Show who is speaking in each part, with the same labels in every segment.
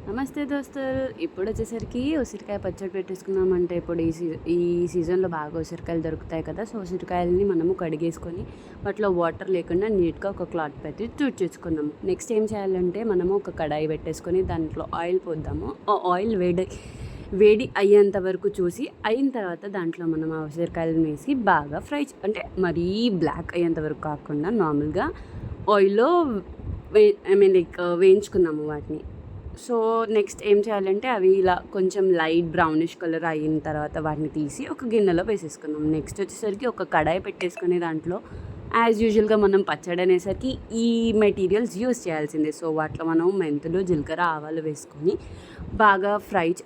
Speaker 1: నమస్తే దోస్తులు. ఇప్పుడు వచ్చేసరికి ఉసిరికాయ పచ్చడి పెట్టేసుకున్నామంటే ఇప్పుడు ఈ సీజన్లో బాగా ఉసిరికాయలు దొరుకుతాయి కదా. సో ఉసిరికాయలని మనము కడిగేసుకొని వాటిలో వాటర్ లేకుండా నీట్గా ఒక క్లాత్ పెట్టి తుడిచేసుకున్నాము. నెక్స్ట్ ఏం చేయాలంటే మనము ఒక కడాయి పెట్టేసుకొని దాంట్లో ఆయిల్ పోద్దాము. ఆ ఆయిల్ వేడి అయ్యేంత వరకు చూసి అయిన తర్వాత దాంట్లో మనం ఆ ఉసిరికాయలను వేసి బాగా ఫ్రై, అంటే మరీ బ్లాక్ అయ్యేంత వరకు కాకుండా నార్మల్గా ఆయిల్లో వేయించుకున్నాము వాటిని. సో నెక్స్ట్ ఏం చేయాలంటే అవి ఇలా కొంచెం లైట్ బ్రౌనిష్ కలర్ అయిన తర్వాత వాటిని తీసి ఒక గిన్నెలో వేసేసుకున్నాం. నెక్స్ట్ వచ్చేసరికి ఒక కడాయి పెట్టేసుకుని దాంట్లో యాజ్ యూజువల్గా మనం పచ్చడి అనేసరికి ఈ మెటీరియల్స్ యూస్ చేయాల్సిందే. సో వాటిలో మనం మెంతులు, జీలకర్ర, ఆవాలు వేసుకొని బాగా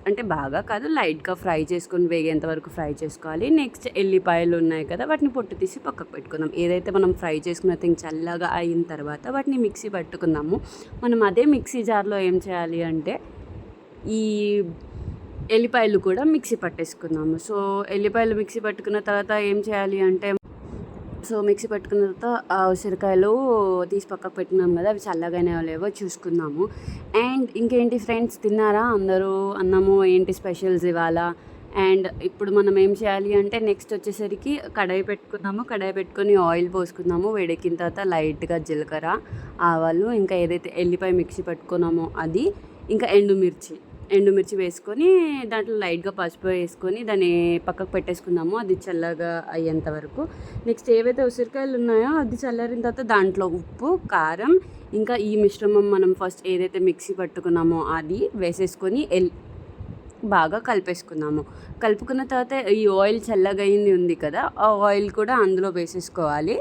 Speaker 1: అంటే బాగా కాదు, లైట్గా ఫ్రై చేసుకొని వేగేంత వరకు ఫ్రై చేసుకోవాలి. నెక్స్ట్ ఎల్లిపాయలు ఉన్నాయి కదా, వాటిని పొట్టు తీసి పక్కకు పెట్టుకుందాం. ఏదైతే మనం ఫ్రై చేసుకున్న థింగ్ చల్లగా అయిన తర్వాత వాటిని మిక్సీ పట్టుకుందాము. మనం అదే మిక్సీ జార్లో ఏం చేయాలి అంటే ఈ ఎల్లిపాయలు కూడా మిక్సీ పట్టేసుకుందాము. సో ఎల్లిపాయలు మిక్సీ పట్టుకున్న తర్వాత ఏం చేయాలి అంటే మిక్సీ పట్టుకున్న తర్వాత ఆ ఉసిరికాయలు తీసి పక్కకు పెట్టినాం కదా, అవి చల్లగానే లేవో చూసుకుందాము. అండ్ ఇంకేంటి ఫ్రెండ్స్, తిన్నారా అందరూ? అన్నము ఏంటి స్పెషల్స్ ఇవాళ? అండ్ ఇప్పుడు మనం ఏం చేయాలి అంటే నెక్స్ట్ వచ్చేసరికి కడాయి పెట్టుకొని ఆయిల్ పోసుకుందాము. వేడెక్కిన తర్వాత లైట్గా జీలకర్ర, ఆవాలు, ఇంకా ఏదైతే ఎల్లిపాయ మిక్సీ పట్టుకున్నామో అది, ఇంకా ఎండుమిర్చి వేసుకొని దాంట్లో లైట్గా పసుపు వేసుకొని దాన్ని పక్కకు పెట్టేసుకుందాము, అది చల్లగా అయ్యేంత వరకు. నెక్స్ట్ ఏవైతే ఉసిరికాయలు ఉన్నాయో అది చల్లారిన తర్వాత దాంట్లో ఉప్పు, కారం, ఇంకా ఈ మిశ్రమం మనం ఫస్ట్ ఏదైతే మిక్సీ పట్టుకున్నామో అది వేసేసుకొని బాగా కలిపేసుకుందాము. కలుపుకున్న తర్వాత ఈ ఆయిల్ చల్లగా అయింది ఉంది కదా, ఆ ఆయిల్ కూడా అందులో వేసేసుకోవాలి.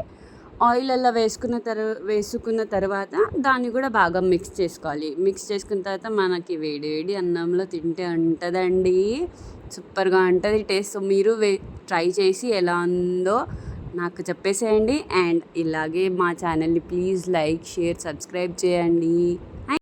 Speaker 1: ఆయిల్ అలా వేసుకున్న తర్వాత దాన్ని కూడా బాగా మిక్స్ చేసుకోవాలి. మిక్స్ చేసుకున్న తర్వాత మనకి వేడి వేడి అన్నంలో తింటే ఉంటుందండి, సూపర్గా ఉంటుంది టేస్ట్. సో మీరు ట్రై చేసి ఎలా ఉందో నాకు చెప్పేసేయండి. అండ్ ఇలాగే మా ఛానల్ని ప్లీజ్ లైక్, షేర్, సబ్స్క్రైబ్ చేయండి.